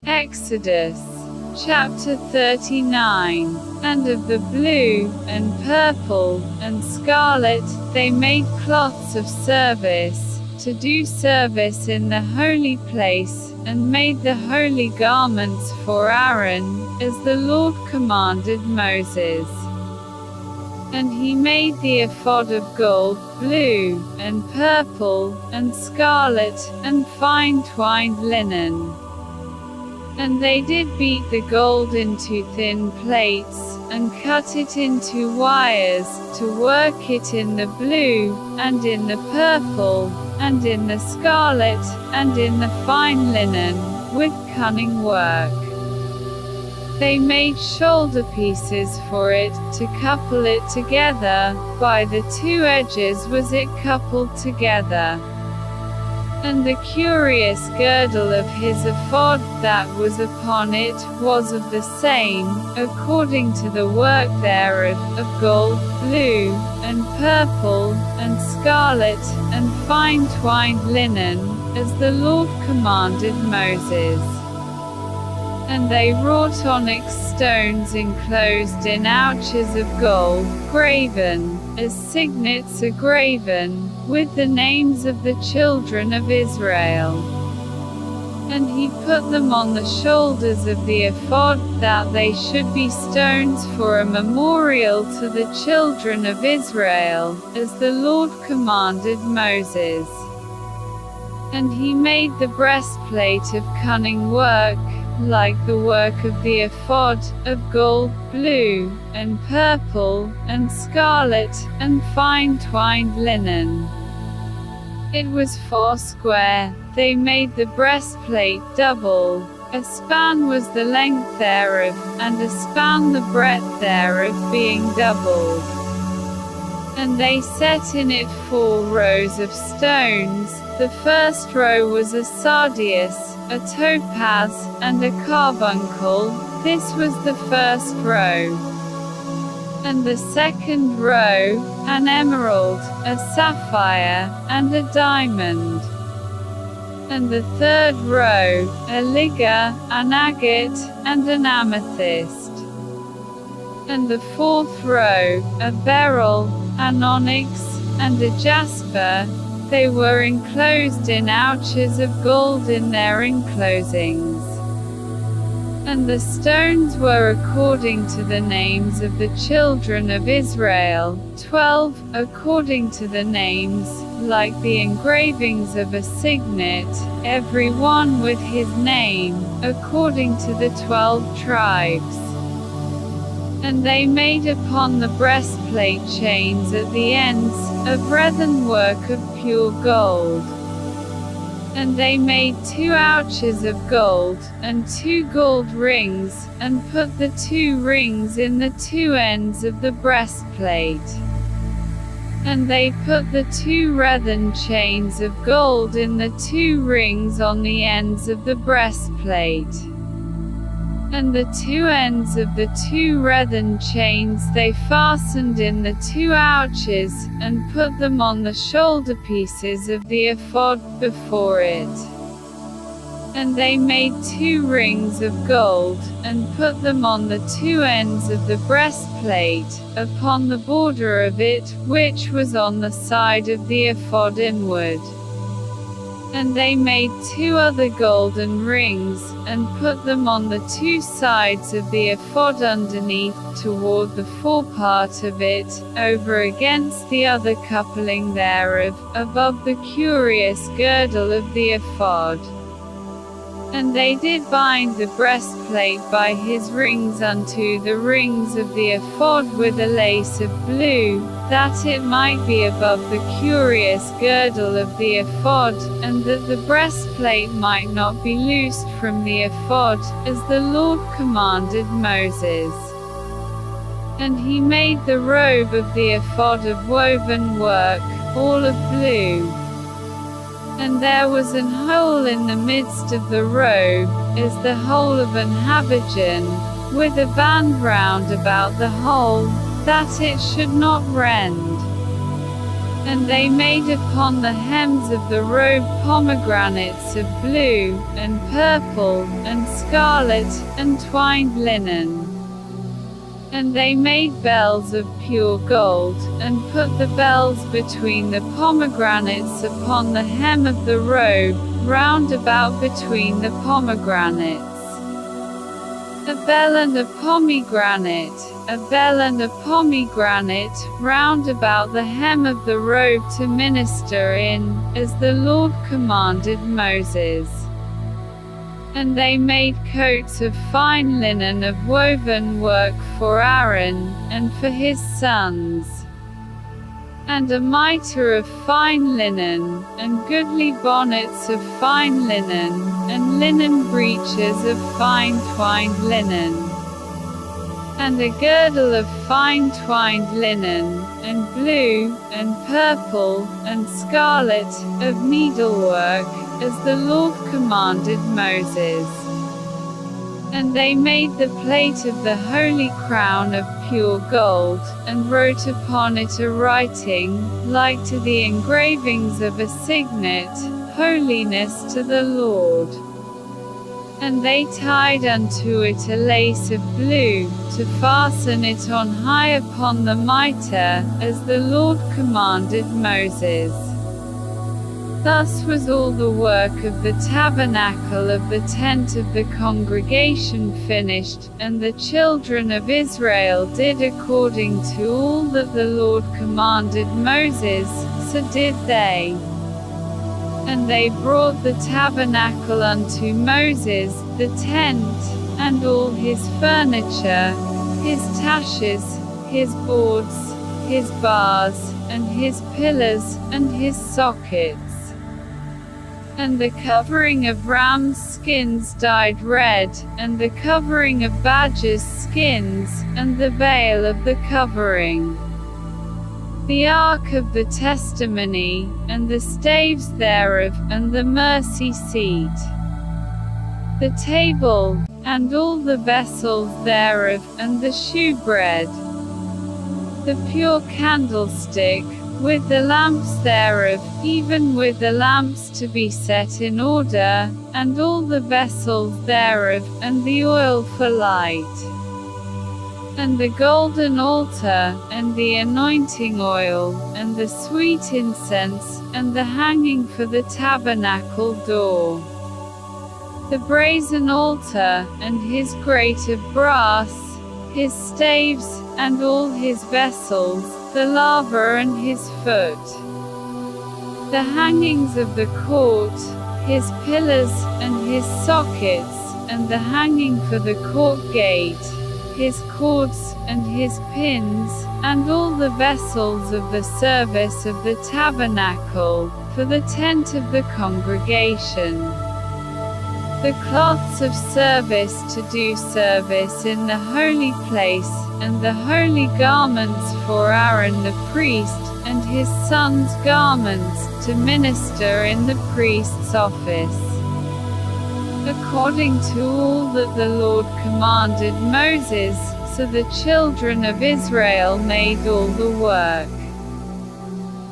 Exodus chapter 39. And of the blue, and purple, and scarlet, they made cloths of service, to do service in the holy place, and made the holy garments for Aaron, as the Lord commanded Moses. And he made the ephod of gold, blue, and purple, and scarlet, and fine twined linen. And they did beat the gold into thin plates, and cut it into wires, to work it in the blue, and in the purple, and in the scarlet, and in the fine linen, with cunning work. They made shoulder pieces for it, to couple it together, by the two edges was it coupled together. And the curious girdle of his ephod that was upon it was of the same, according to the work thereof, of gold, blue, and purple, and scarlet, and fine twined linen, as the Lord commanded Moses. And they wrought onyx stones enclosed in ouches of gold, graven, as signets are graven, with the names of the children of Israel. And he put them on the shoulders of the ephod, that they should be stones for a memorial to the children of Israel, as the Lord commanded Moses. And he made the breastplate of cunning work, like the work of the ephod, of gold, blue, and purple, and scarlet, and fine twined linen. It was foursquare. They made the breastplate double. A span was the length thereof, and a span the breadth thereof, being doubled. And they set in it 4 rows of stones. The first row was a sardius, a topaz, and a carbuncle. This was the first row. And the second row, an emerald, a sapphire, and a diamond. And the third row, a ligure, an agate, and an amethyst. And the fourth row, a beryl, an onyx, and a jasper. They were enclosed in ouches of gold in their enclosings. And the stones were according to the names of the children of Israel, 12, according to the names, like the engravings of a signet, every one with his name, according to the 12 tribes. And they made upon the breastplate chains at the ends, of wreathen work of pure gold. And they made 2 ouches of gold, and 2 gold rings, and put the 2 rings in the 2 ends of the breastplate. And they put the 2 wreathen chains of gold in the 2 rings on the ends of the breastplate. And the 2 ends of the 2 wreathen chains they fastened in the 2 ouches, and put them on the shoulder pieces of the ephod before it. And they made 2 rings of gold, and put them on the 2 ends of the breastplate, upon the border of it, which was on the side of the ephod inward. And they made 2 other golden rings, and put them on the 2 sides of the ephod underneath, toward the forepart of it, over against the other coupling thereof, above the curious girdle of the ephod. And they did bind the breastplate by his rings unto the rings of the ephod with a lace of blue, that it might be above the curious girdle of the ephod, and that the breastplate might not be loosed from the ephod, as the Lord commanded Moses. And he made the robe of the ephod of woven work, all of blue. And there was an hole in the midst of the robe, as the hole of an habergeon, with a band round about the hole, that it should not rend. And they made upon the hems of the robe pomegranates of blue, and purple, and scarlet, and twined linen. And they made bells of pure gold, and put the bells between the pomegranates upon the hem of the robe, round about between the pomegranates. A bell and a pomegranate, a bell and a pomegranate, round about the hem of the robe to minister in, as the Lord commanded Moses. And they made coats of fine linen of woven work for Aaron, and for his sons. And a mitre of fine linen, and goodly bonnets of fine linen, and linen breeches of fine twined linen. And a girdle of fine twined linen, and blue, and purple, and scarlet, of needlework, as the Lord commanded Moses. And they made the plate of the holy crown of pure gold, and wrote upon it a writing, like to the engravings of a signet, Holiness to the Lord. And they tied unto it a lace of blue, to fasten it on high upon the mitre, as the Lord commanded Moses. Thus was all the work of the tabernacle of the tent of the congregation finished, and the children of Israel did according to all that the Lord commanded Moses, so did they. And they brought the tabernacle unto Moses, the tent, and all his furniture, his taches, his boards, his bars, and his pillars, and his sockets. And the covering of rams' skins dyed red, and the covering of badgers' skins, and the veil of the covering. The ark of the testimony, and the staves thereof, and the mercy seat. The table, and all the vessels thereof, and the shewbread. The pure candlestick, with the lamps thereof, even with the lamps to be set in order, and all the vessels thereof, and the oil for light. And the golden altar, and the anointing oil, and the sweet incense, and the hanging for the tabernacle door. The brazen altar, and his grate of brass, his staves, and all his vessels, the laver and his foot. The hangings of the court, his pillars, and his sockets, and the hanging for the court gate, his cords, and his pins, and all the vessels of the service of the tabernacle, for the tent of the congregation. The cloths of service to do service in the holy place, and the holy garments for Aaron the priest, and his sons' garments, to minister in the priest's office. According to all that the Lord commanded Moses, so the children of Israel made all the work.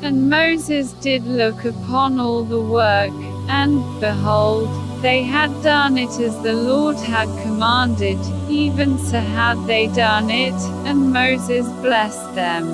And Moses did look upon all the work, and, behold, they had done it as the Lord had commanded, even so had they done it, and Moses blessed them.